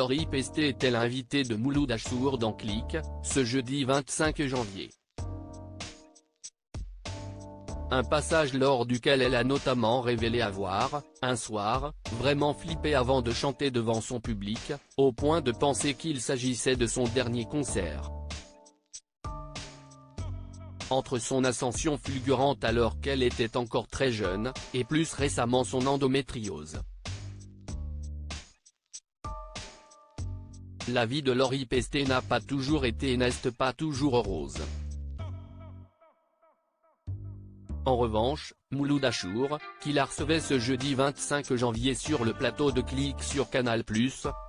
Laurie Pestet était l'invitée de Mouloud Achour dans Click, ce jeudi 25 janvier. Un passage lors duquel elle a notamment révélé avoir, un soir, vraiment flippé avant de chanter devant son public, au point de penser qu'il s'agissait de son dernier concert. Entre son ascension fulgurante alors qu'elle était encore très jeune, et plus récemment son endométriose. La vie de Laurie Pestet n'a pas toujours été et n'est pas toujours rose. En revanche, Mouloud Achour, qui la recevait ce jeudi 25 janvier sur le plateau de Click sur Canal+,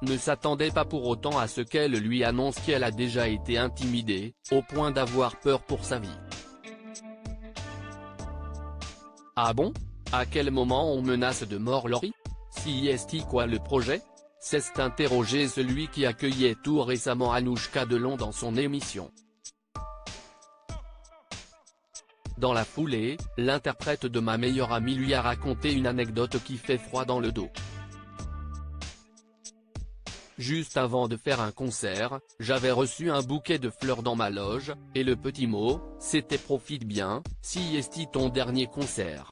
ne s'attendait pas pour autant à ce qu'elle lui annonce qu'elle a déjà été intimidée, au point d'avoir peur pour sa vie. Ah bon? À quel moment on menace de mort Laurie? Si est quoi le projet? S'est interrogé celui qui accueillait tout récemment Anouchka Delon dans son émission. Dans la foulée, l'interprète de Ma meilleure amie lui a raconté une anecdote qui fait froid dans le dos. Juste avant de faire un concert, j'avais reçu un bouquet de fleurs dans ma loge, et le petit mot, c'était profite bien, si est ton dernier concert.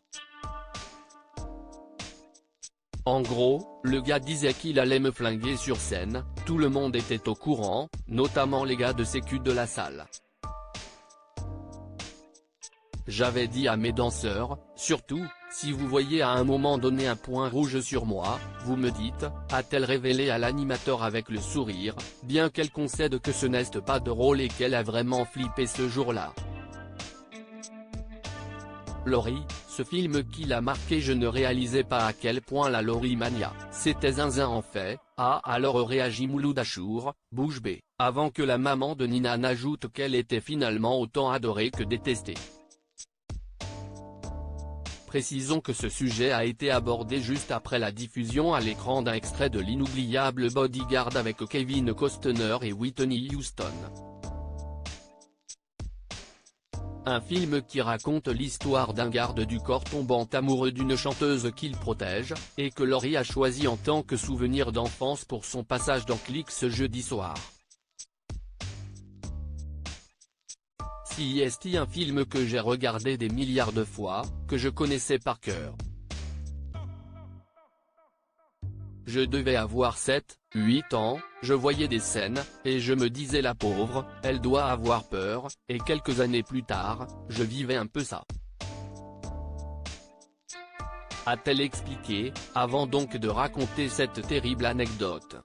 En gros, le gars disait qu'il allait me flinguer sur scène, tout le monde était au courant, notamment les gars de sécu de la salle. J'avais dit à mes danseurs, surtout, si vous voyez à un moment donné un point rouge sur moi, vous me dites, a-t-elle révélé à l'animateur avec le sourire, bien qu'elle concède que ce n'est pas drôle et qu'elle a vraiment flippé ce jour-là. Laurie, ce film qui l'a marqué, je ne réalisais pas à quel point la Laurie mania, c'était zinzin en fait, a alors réagi Mouloud Achour, bouche bée, avant que la maman de Nina n'ajoute qu'elle était finalement autant adorée que détestée. Précisons que ce sujet a été abordé juste après la diffusion à l'écran d'un extrait de l'inoubliable Bodyguard avec Kevin Costner et Whitney Houston. Un film qui raconte l'histoire d'un garde du corps tombant amoureux d'une chanteuse qu'il protège, et que Laurie a choisi en tant que souvenir d'enfance pour son passage dans Click ce jeudi soir. Si est un film que j'ai regardé des milliards de fois, que je connaissais par cœur. Je devais avoir 7, 8 ans, je voyais des scènes, et je me disais la pauvre, elle doit avoir peur, et quelques années plus tard, je vivais un peu ça. A-t-elle expliqué, avant donc de raconter cette terrible anecdote.